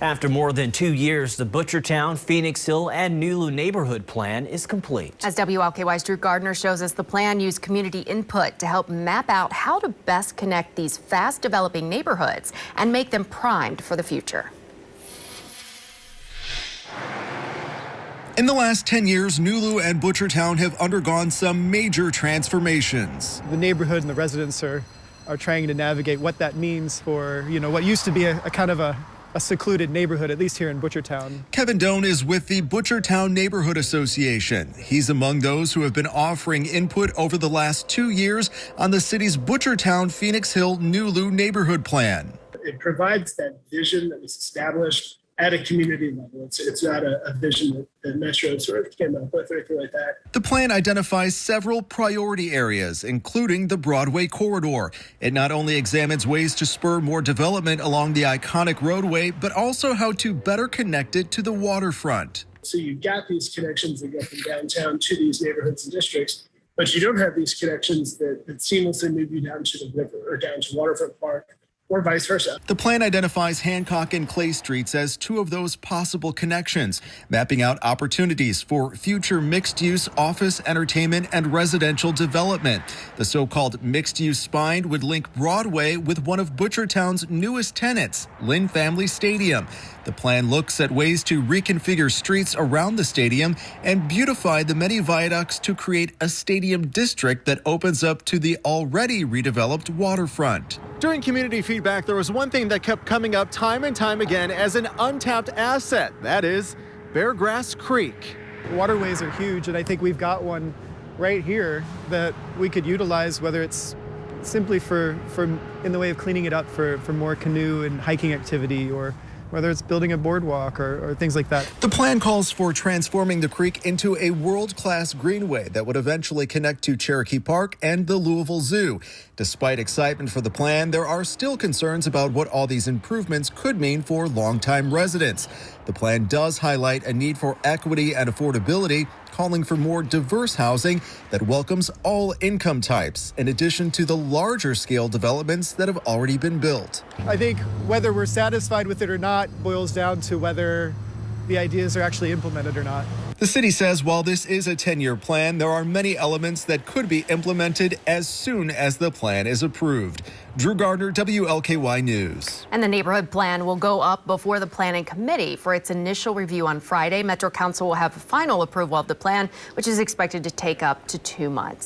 After more than 2 years, the Butchertown, Phoenix Hill, and Nulu neighborhood plan is complete. As WLKY's Drew Gardner shows us, the plan used community input to help map out how to best connect these fast developing neighborhoods and make them primed for the future. In the last 10 years, Nulu and Butchertown have undergone some major transformations. The neighborhood and the residents are trying to navigate what that means for, what used to be a kind of a secluded neighborhood, at least here in Butchertown. Kevin Doan is with the Butchertown Neighborhood Association. He's among those who have been offering input over the last 2 years on the city's Butchertown, Phoenix Hill, Nulu neighborhood plan. It provides that vision that was established at a community level. It's not a vision that Metro sort of came up with or anything like that. The plan identifies several priority areas, including the Broadway corridor. It not only examines ways to spur more development along the iconic roadway, but also how to better connect it to the waterfront. So you've got these connections that go from downtown to these neighborhoods and districts, but you don't have these connections that seamlessly move you down to the river or down to Waterfront Park, or vice versa. The plan identifies Hancock and Clay Streets as two of those possible connections, mapping out opportunities for future mixed-use office, entertainment, and residential development. The so-called mixed-use spine would link Broadway with one of Butchertown's newest tenants, Lynn Family Stadium. The plan looks at ways to reconfigure streets around the stadium and beautify the many viaducts to create a stadium district that opens up to the already redeveloped waterfront. During community feedback, there was one thing that kept coming up time and time again as an untapped asset. That is Beargrass Creek. Waterways are huge, and I think we've got one right here that we could utilize, whether it's simply for in the way of cleaning it up for more canoe and hiking activity, or whether it's building a boardwalk or things like that. The plan calls for transforming the creek into a world-class greenway that would eventually connect to Cherokee Park and the Louisville Zoo. Despite excitement for the plan, there are still concerns about what all these improvements could mean for longtime residents. The plan does highlight a need for equity and affordability, calling for more diverse housing that welcomes all income types, in addition to the larger scale developments that have already been built. I think whether we're satisfied with it or not boils down to whether the ideas are actually implemented or not. The city says while this is a 10-year plan, there are many elements that could be implemented as soon as the plan is approved. Drew Gardner, WLKY News. And the neighborhood plan will go up before the planning committee for its initial review on Friday. Metro Council will have final approval of the plan, which is expected to take up to 2 months.